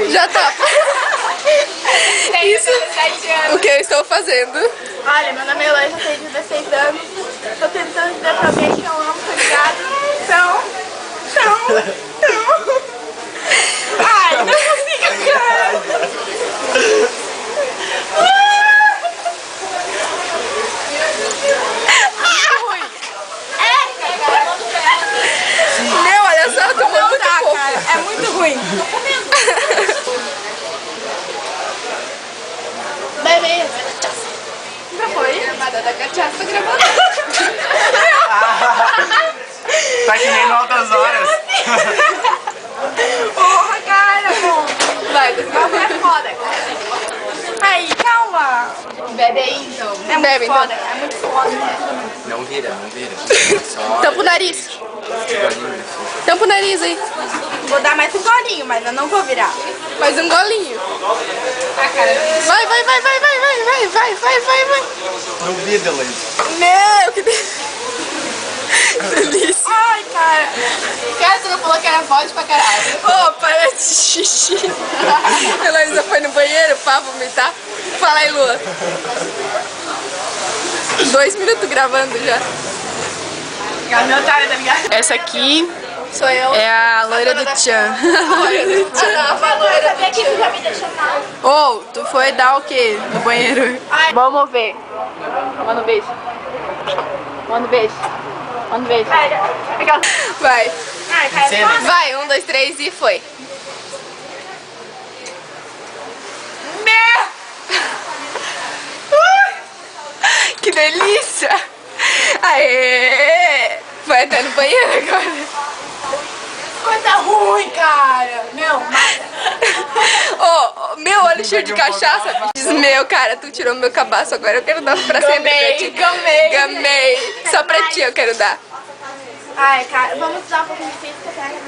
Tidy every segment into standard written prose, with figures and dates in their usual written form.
Já tá. Isso, 17 anos. o que eu estou fazendo? Olha, meu nome é Eloy, eu tenho 16 anos. Tô tentando dizer pra alguém que eu amo, tá ligado? Então... Ai, não consigo, cara. Meu, olha só, tomou Não muito dá, pouco. cara. É muito ruim. Bebê. Já foi? Armada da cachaça gravando. Tá que nem no Altas Horas. Porra, cara. Vai, É foda. Aí, calma. bebe aí então. É muito Bebe foda. então. É muito foda. Não vira. Só Tampa o nariz. golinho. Tampa o nariz aí. Vou dar mais um golinho, mas eu não vou virar. Mais um golinho. Ah, cara. Vai. Não vira, Luiz. Meu, que delícia. Ai, cara. Cara, você não falou que era forte pra caralho. Ô, para de xixi. A Heloísa foi no banheiro pra vomitar. Fala aí, Lua. 2 minutos gravando já. É meu otário, tá ligado? Essa aqui Sou eu. é a loira do Tchan. Loira do Tchan. A loira do que já me deixou mal. Ô, tu foi dar o quê no banheiro? Ai. Vamos ver. Manda um beijo. Manda um beijo. Manda um beijo. Vai. Ai, cara. Cena. Nossa. Vai, 1, 2, 3 e foi. Que delícia! Aê! Vai até no banheiro agora. Coisa ruim, cara. Meu, mata. Ô, meu olho cheio de cachaça, bicho. Diz, meu, cara, tu tirou meu cabaço, agora eu quero dar pra sempre pra ti. Gamei. Só pra ti eu quero dar. Ai, cara. Vamos usar um pouquinho de física, pega.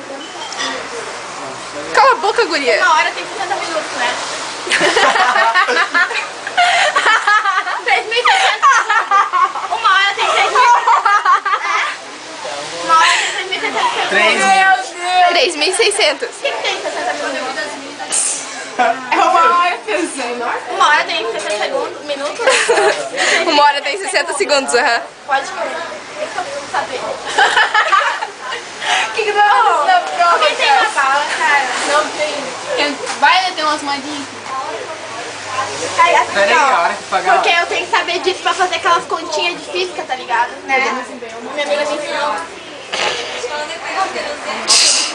Cala a boca, guria. Uma hora tem 60 minutos, né? 3.600. Uma hora tem 6.000. Uma hora tem 3.600. 3.600. O que tem 60 minutos? É uma hora pensando. Uma hora tem 60 minutos? 1 hora tem 60 segundos, aham. Pode crer. Isso eu preciso saber. O que não na prova, Quem tem uma bala, cara? Não tem. Vai ter umas moedinhas. Ai, assim, Peraí, ó, a hora que pagar. porque eu tenho que saber disso pra fazer aquelas continhas de física, tá ligado? Né? Minha amiga me ensinou.